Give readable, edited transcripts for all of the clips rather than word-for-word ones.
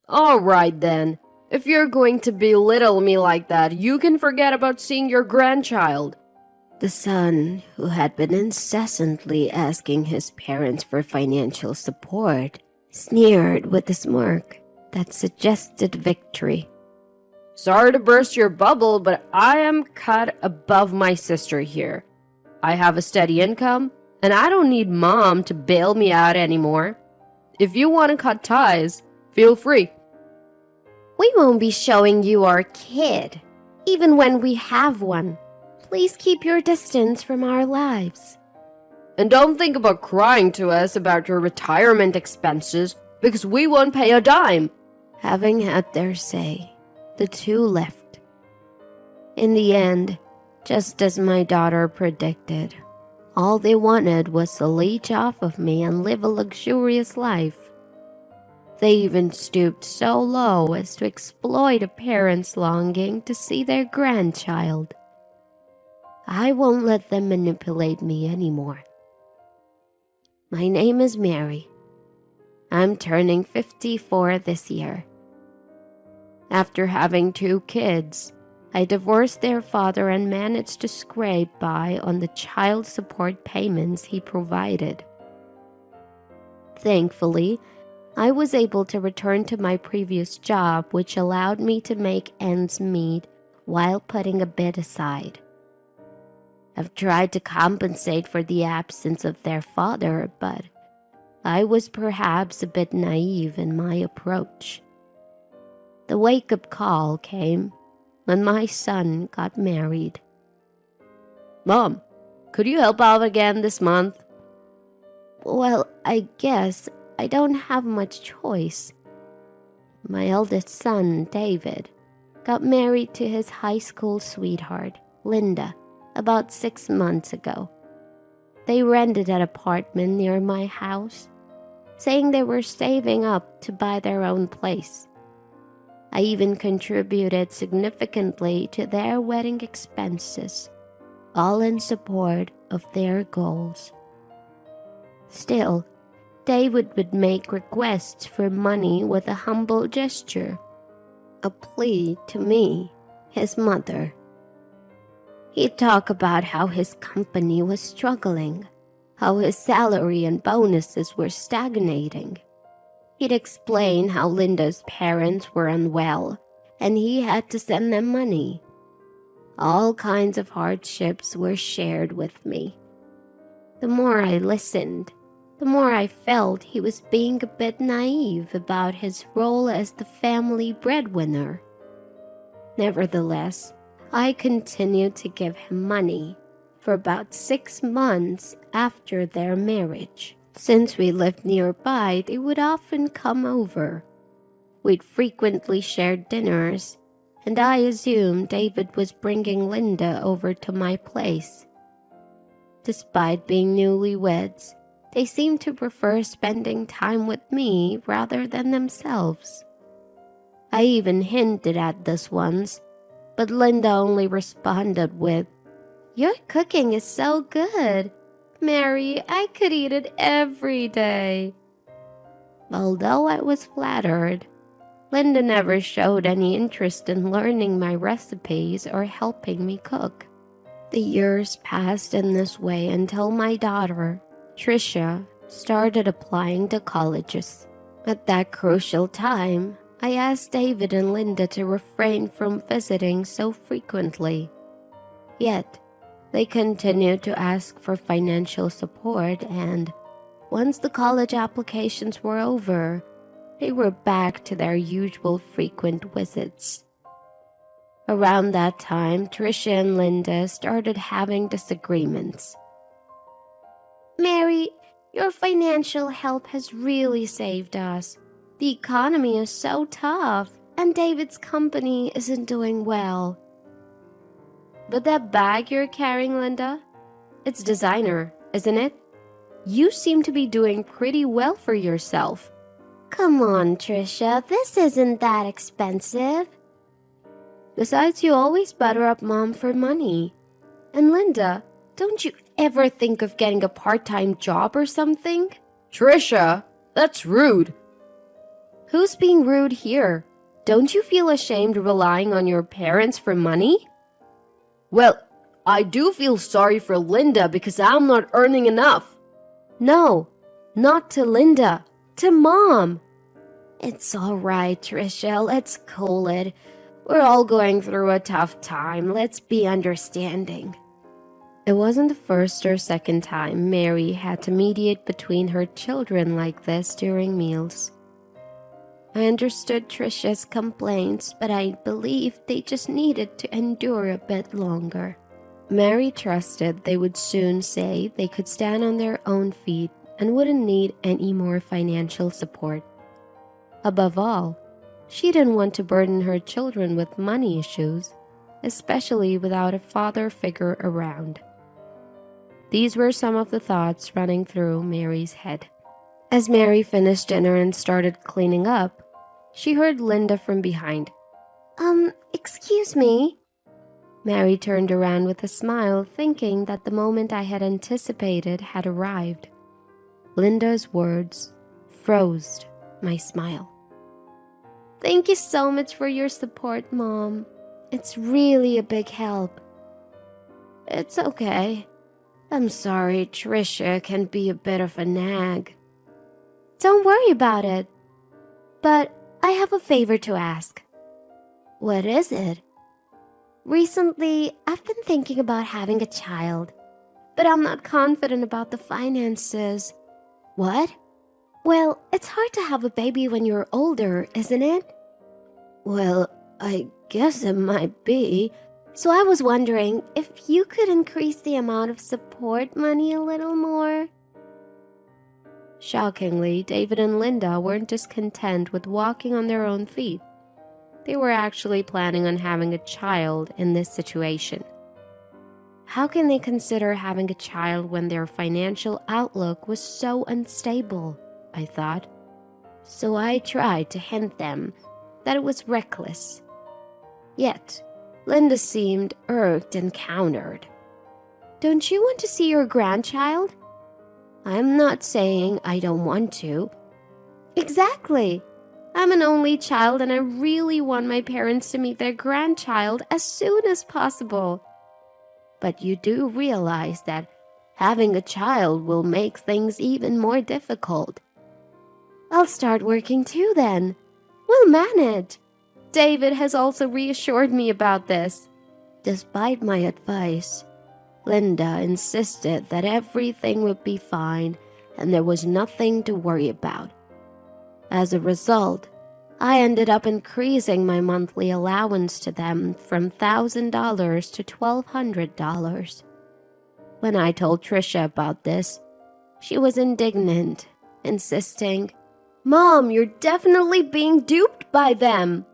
All right then. If you're going to belittle me like that, you can forget about seeing your grandchild. The son, who had been incessantly asking his parents for financial support, sneered with a smirk that suggested victory. Sorry to burst your bubble, but I am cut above my sister here. I have a steady income, and I don't need Mom to bail me out anymore. If you want to cut ties, feel free. We won't be showing you our kid, even when we have one. Please keep your distance from our lives. And don't think about crying to us about your retirement expenses, because we won't pay a dime. Having had their say, the two left. In the end, just as my daughter predicted, all they wanted was to leech off of me and live a luxurious life. They even stooped so low as to exploit a parent's longing to see their grandchild. I won't let them manipulate me anymore. My name is Mary. I'm turning 54 this year. After having 2 kids, I divorced their father and managed to scrape by on the child support payments he provided. Thankfully, I was able to return to my previous job, which allowed me to make ends meet while putting a bit aside. I've tried to compensate for the absence of their father, but I was perhaps a bit naive in my approach. The wake-up call came when my son got married. Mom, could you help out again this month? Well, I guess I don't have much choice. My eldest son, David, got married to his high school sweetheart, Linda, about 6 months ago. They rented an apartment near my house, saying they were saving up to buy their own place. I even contributed significantly to their wedding expenses, all in support of their goals. Still, David would make requests for money with a humble gesture, a plea to me, his mother. He'd talk about how his company was struggling, how his salary and bonuses were stagnating. He'd explain how Linda's parents were unwell and he had to send them money. All kinds of hardships were shared with me. The more I listened, the more I felt he was being a bit naive about his role as the family breadwinner. Nevertheless, I continued to give him money for about 6 months after their marriage. Since we lived nearby, they would often come over. We'd frequently share dinners, and I assumed David was bringing Linda over to my place. Despite being newlyweds, they seemed to prefer spending time with me rather than themselves. I even hinted at this once, but Linda only responded with, "Your cooking is so good. Mary, I could eat it every day." Although I was flattered, Linda never showed any interest in learning my recipes or helping me cook. The years passed in this way until my daughter, Tricia, started applying to colleges. At that crucial time, I asked David and Linda to refrain from visiting so frequently. Yet, they continued to ask for financial support, and once the college applications were over, they were back to their usual frequent visits. Around that time, Tricia and Linda started having disagreements. "Mary, your financial help has really saved us. The economy is so tough, and David's company isn't doing well." "But that bag you're carrying, Linda, it's designer, isn't it? You seem to be doing pretty well for yourself." "Come on, Tricia, this isn't that expensive." "Besides, you always butter up Mom for money. And Linda, don't you ever think of getting a part-time job or something?" "Tricia, that's rude." Who's being rude here? Don't you feel ashamed relying on your parents for money? Well, I do feel sorry for Linda because I'm not earning enough. No, not to Linda, to Mom. It's all right, Trisha. Let's cool it. We're all going through a tough time. Let's be understanding. It wasn't the first or second time Mary had to mediate between her children like this during meals. I understood Trisha's complaints, but I believed they just needed to endure a bit longer. Mary trusted they would soon say they could stand on their own feet and wouldn't need any more financial support. Above all, she didn't want to burden her children with money issues, especially without a father figure around. These were some of the thoughts running through Mary's head. As Mary finished dinner and started cleaning up, she heard Linda from behind. Excuse me? Mary turned around with a smile, thinking that the moment I had anticipated had arrived. Linda's words froze my smile. Thank you so much for your support, Mom. It's really a big help. It's okay. I'm sorry Trisha can be a bit of a nag. Don't worry about it. But I have a favor to ask. What is it? Recently, I've been thinking about having a child, but I'm not confident about the finances. What? Well, it's hard to have a baby when you're older, isn't it? Well, I guess it might be. So I was wondering if you could increase the amount of support money a little more. Shockingly, David and Linda weren't just content with walking on their own feet. They were actually planning on having a child in this situation. How can they consider having a child when their financial outlook was so unstable? I thought. So I tried to hint them that it was reckless. Yet, Linda seemed irked and countered. Don't you want to see your grandchild? I'm not saying I don't want to. Exactly. I'm an only child and I really want my parents to meet their grandchild as soon as possible. But you do realize that having a child will make things even more difficult. I'll start working too then. We'll manage. David has also reassured me about this. Despite my advice, Linda insisted that everything would be fine and there was nothing to worry about. As a result, I ended up increasing my monthly allowance to them from $1,000 to $1,200. When I told Trisha about this, she was indignant, insisting, "Mom, you're definitely being duped by them."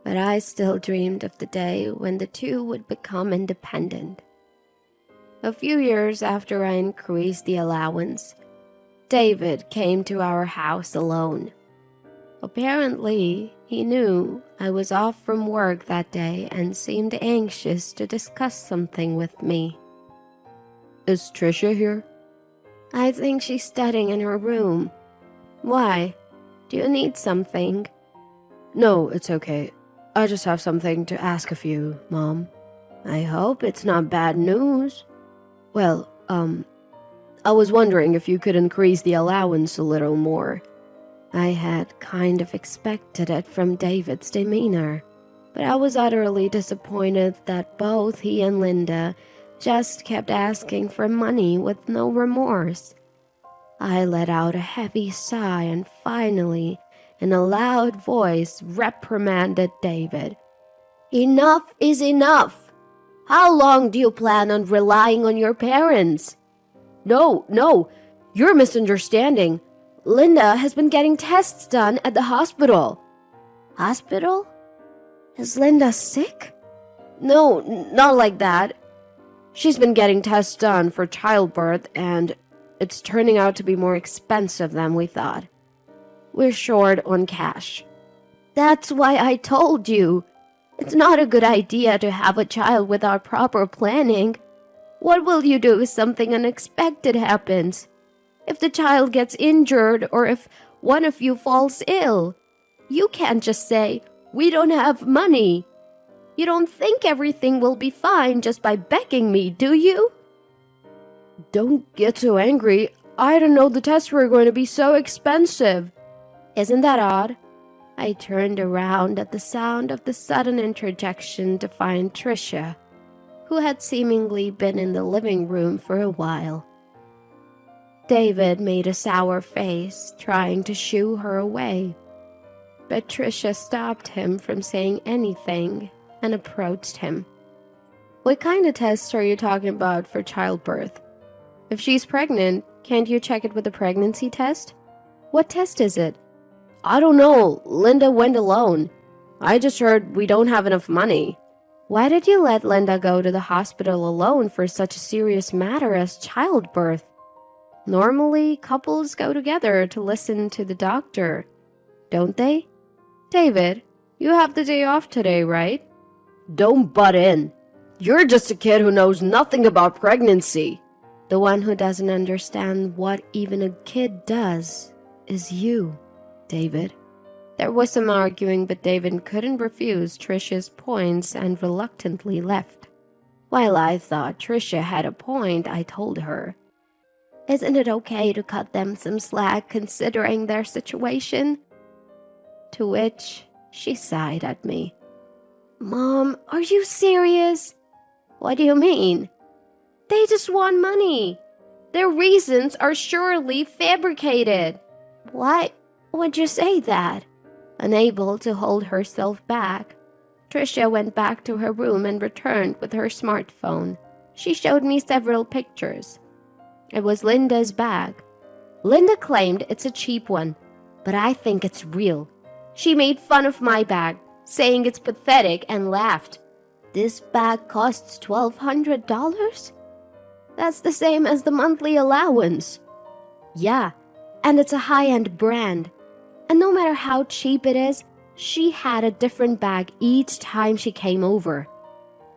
But I still dreamed of the day when the two would become independent. A few years after I increased the allowance, David came to our house alone. Apparently, he knew I was off from work that day and seemed anxious to discuss something with me. Is Trisha here? I think she's studying in her room. Why? Do you need something? No, it's okay. I just have something to ask of you, Mom. I hope it's not bad news. Well, I was wondering if you could increase the allowance a little more. I had kind of expected it from David's demeanor, but I was utterly disappointed that both he and Linda just kept asking for money with no remorse. I let out a heavy sigh and finally, in a loud voice, reprimanded David. Enough is enough! How long do you plan on relying on your parents? No, you're misunderstanding. Linda has been getting tests done at the hospital. Hospital? Is Linda sick? No, not like that. She's been getting tests done for childbirth and it's turning out to be more expensive than we thought. We're short on cash. That's why I told you. It's not a good idea to have a child without proper planning. What will you do if something unexpected happens? If the child gets injured or if one of you falls ill. You can't just say, "We don't have money." You don't think everything will be fine just by begging me, do you? Don't get so angry. I didn't know the tests were going to be so expensive. Isn't that odd? I turned around at the sound of the sudden interjection to find Tricia, who had seemingly been in the living room for a while. David made a sour face, trying to shoo her away, but Tricia stopped him from saying anything and approached him. What kind of tests are you talking about for childbirth? If she's pregnant, can't you check it with a pregnancy test? What test is it? I don't know. Linda went alone. I just heard we don't have enough money. Why did you let Linda go to the hospital alone for such a serious matter as childbirth? Normally, couples go together to listen to the doctor, don't they? David, you have the day off today, right? Don't butt in. You're just a kid who knows nothing about pregnancy. The one who doesn't understand what even a kid does is you, David. There was some arguing, but David couldn't refuse Tricia's points and reluctantly left. While I thought Tricia had a point, I told her, "Isn't it okay to cut them some slack considering their situation?" To which she sighed at me. "Mom, are you serious?" "What do you mean?" "They just want money. Their reasons are surely fabricated." "Why would you say that?" Unable to hold herself back, Tricia went back to her room and returned with her smartphone. She showed me several pictures. It was Linda's bag. Linda claimed it's a cheap one, but I think it's real. She made fun of my bag, saying it's pathetic, and laughed. "This bag costs $1,200? That's the same as the monthly allowance." "Yeah, and it's a high-end brand. And no matter how cheap it is, she had a different bag each time she came over.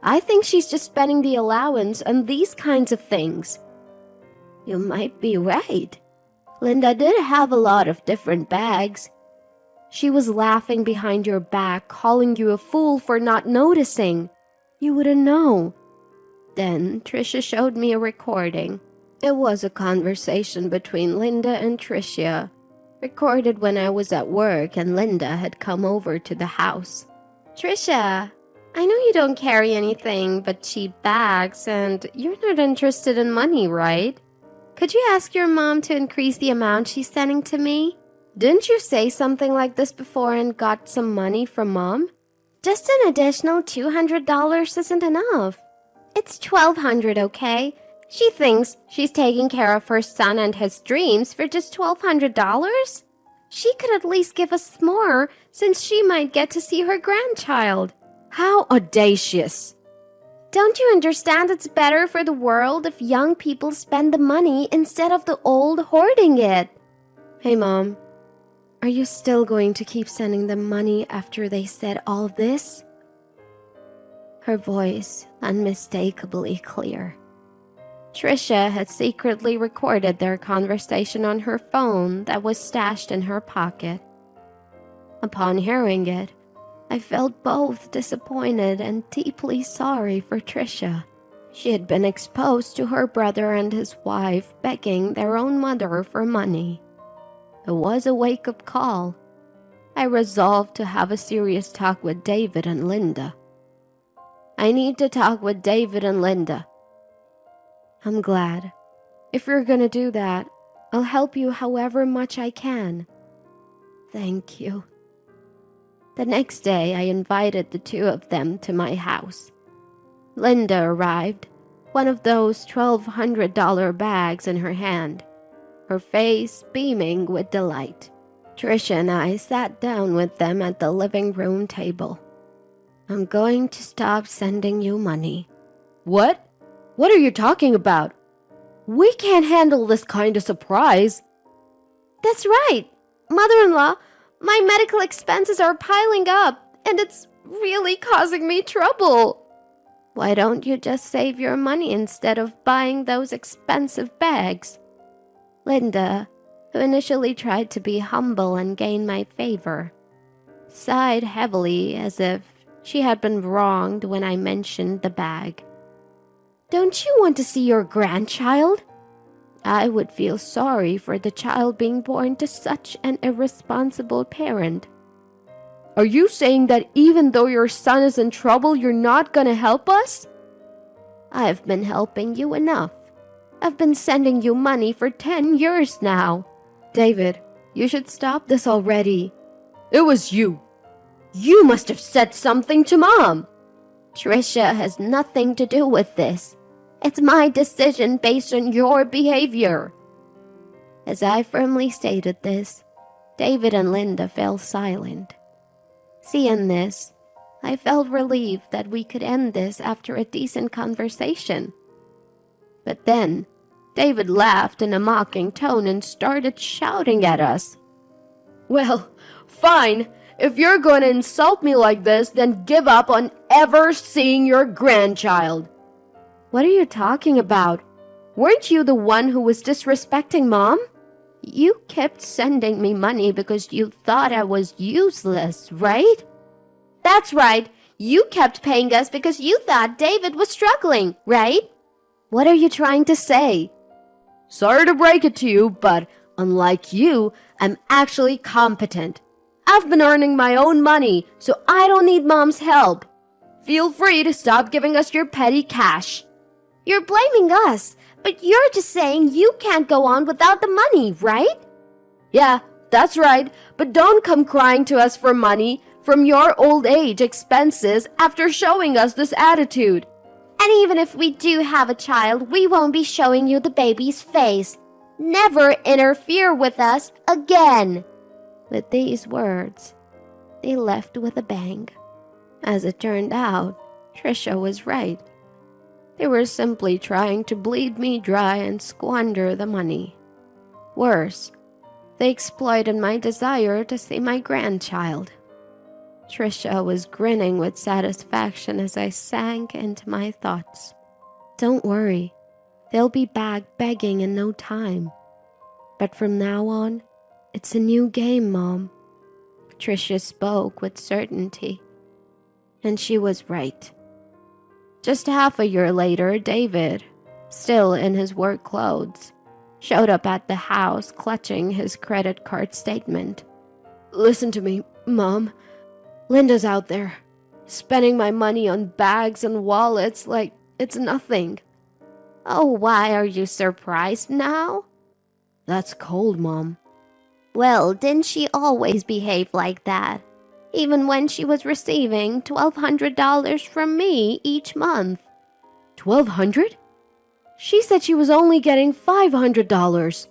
I think she's just spending the allowance on these kinds of things." "You might be right. Linda did have a lot of different bags." "She was laughing behind your back, calling you a fool for not noticing. You wouldn't know." Then Tricia showed me a recording. It was a conversation between Linda and Tricia, recorded when I was at work and Linda had come over to the house. "Tricia, I know you don't carry anything but cheap bags, and you're not interested in money, right? Could you ask your mom to increase the amount she's sending to me? Didn't you say something like this before and got some money from Mom?" "Just an additional $200 isn't enough. It's $1,200, okay? She thinks she's taking care of her son and his dreams for just $1,200? She could at least give us more, since she might get to see her grandchild." "How audacious!" "Don't you understand it's better for the world if young people spend the money instead of the old hoarding it?" "Hey, Mom, are you still going to keep sending them money after they said all this?" Her voice unmistakably clear. Tricia had secretly recorded their conversation on her phone that was stashed in her pocket. Upon hearing it, I felt both disappointed and deeply sorry for Tricia. She had been exposed to her brother and his wife begging their own mother for money. It was a wake-up call. I resolved to have a serious talk with David and Linda. "I need to talk with David and Linda." "I'm glad. If you're gonna do that, I'll help you however much I can." "Thank you." The next day, I invited the two of them to my house. Linda arrived, one of those $1,200 bags in her hand, her face beaming with delight. Tricia and I sat down with them at the living room table. "I'm going to stop sending you money." "What? What are you talking about? We can't handle this kind of surprise." "That's right, Mother-in-law. My medical expenses are piling up, and it's really causing me trouble." "Why don't you just save your money instead of buying those expensive bags?" Linda, who initially tried to be humble and gain my favor, sighed heavily as if she had been wronged when I mentioned the bag. Don't you want to see your grandchild? I would feel sorry for the child being born to such an irresponsible parent. Are you saying that even though your son is in trouble, you're not gonna help us? I've been helping you enough. I've been sending you money for 10 years now. David, you should stop this already. It was you. You must have said something to Mom. Trisha has nothing to do with this. It's my decision based on your behavior. As I firmly stated this, David and Linda fell silent. Seeing this, I felt relieved that we could end this after a decent conversation. But then, David laughed in a mocking tone and started shouting at us. Well, fine. If you're going to insult me like this, then give up on ever seeing your grandchild. What are you talking about? Weren't you the one who was disrespecting Mom? You kept sending me money because you thought I was useless, right? That's right. You kept paying us because you thought David was struggling, right? What are you trying to say? Sorry to break it to you, but unlike you, I'm actually competent. I've been earning my own money, so I don't need Mom's help. Feel free to stop giving us your petty cash. You're blaming us, but you're just saying you can't go on without the money, right? Yeah, that's right, but don't come crying to us for money from your old age expenses after showing us this attitude. And even if we do have a child, we won't be showing you the baby's face. Never interfere with us again. With these words, they left with a bang. As it turned out, Trisha was right. They were simply trying to bleed me dry and squander the money. Worse, they exploited my desire to see my grandchild. Trisha was grinning with satisfaction as I sank into my thoughts. Don't worry, they'll be back begging in no time. But from now on, it's a new game, Mom. Trisha spoke with certainty. And she was right. Just half a year later, David, still in his work clothes, showed up at the house clutching his credit card statement. Listen to me, Mom. Linda's out there, spending my money on bags and wallets like it's nothing. Oh, why are you surprised now? That's cold, Mom. Well, didn't she always behave like that? Even when she was receiving $1,200 from me each month. $1,200? She said she was only getting $500.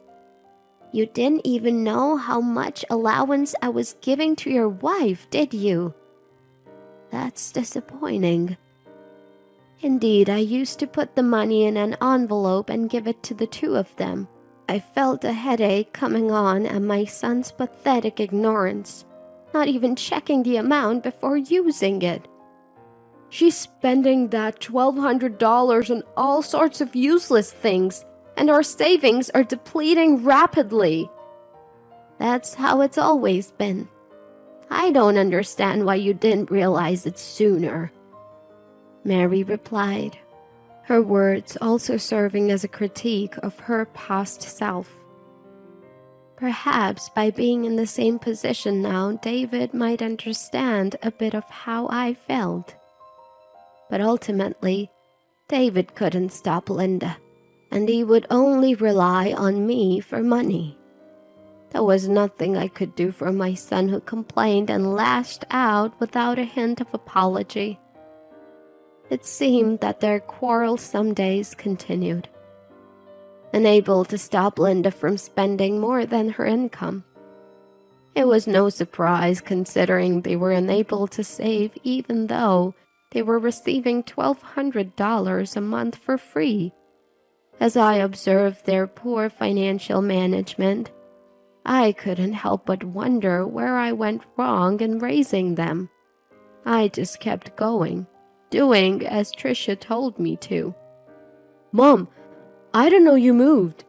You didn't even know how much allowance I was giving to your wife, did you? That's disappointing. Indeed, I used to put the money in an envelope and give it to the two of them. I felt a headache coming on at my son's pathetic ignorance, not even checking the amount before using it. She's spending that $1,200 on all sorts of useless things, and our savings are depleting rapidly. That's how it's always been. I don't understand why you didn't realize it sooner. Mary replied, her words also serving as a critique of her past self. Perhaps by being in the same position now, David might understand a bit of how I felt. But ultimately, David couldn't stop Linda, and he would only rely on me for money. There was nothing I could do for my son who complained and lashed out without a hint of apology. It seemed that their quarrelsome days continued. Unable to stop Linda from spending more than her income. It was no surprise considering they were unable to save even though they were receiving $1,200 a month for free. As I observed their poor financial management, I couldn't help but wonder where I went wrong in raising them. I just kept going, doing as Trisha told me to. Mom, I didn't know you moved.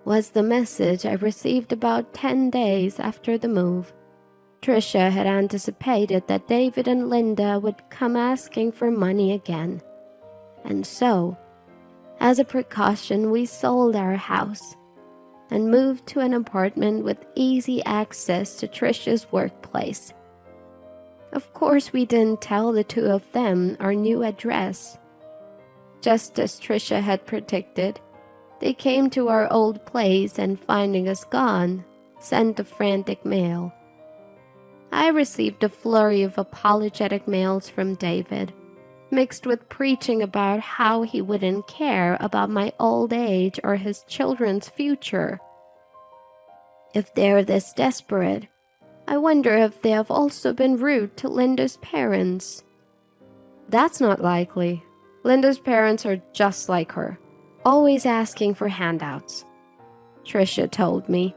was the message I received about 10 days after the move. Trisha had anticipated that David and Linda would come asking for money again. And so, as a precaution, we sold our house and moved to an apartment with easy access to Trisha's workplace. Of course, we didn't tell the two of them our new address. Just as Trisha had predicted, they came to our old place and, finding us gone, sent a frantic mail. I received a flurry of apologetic mails from David, mixed with preaching about how he wouldn't care about my old age or his children's future. If they're this desperate, I wonder if they have also been rude to Linda's parents. That's not likely. Linda's parents are just like her, always asking for handouts, Trisha told me,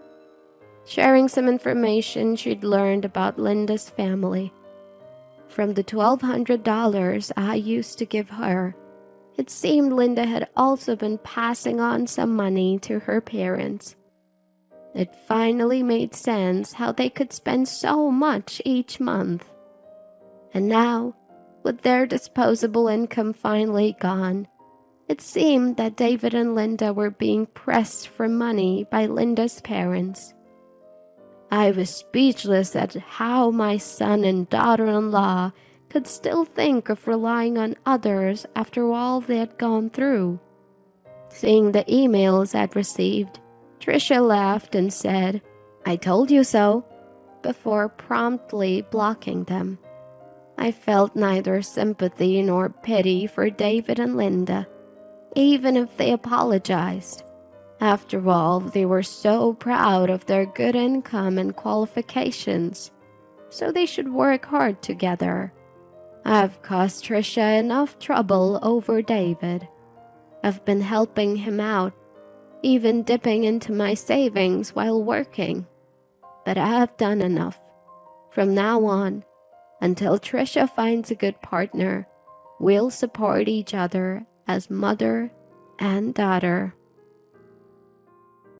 sharing some information she'd learned about Linda's family. From the $1,200 I used to give her, it seemed Linda had also been passing on some money to her parents. It finally made sense how they could spend so much each month. And now, with their disposable income finally gone, it seemed that David and Linda were being pressed for money by Linda's parents. I was speechless at how my son and daughter-in-law could still think of relying on others after all they had gone through. Seeing the emails I'd received, Trisha laughed and said, "I told you so," before promptly blocking them. I felt neither sympathy nor pity for David and Linda, even if they apologized. After all, they were so proud of their good income and qualifications, so they should work hard together. I've caused Trisha enough trouble over David. I've been helping him out, even dipping into my savings while working. But I've done enough. From now on, until Trisha finds a good partner, we'll support each other as mother and daughter.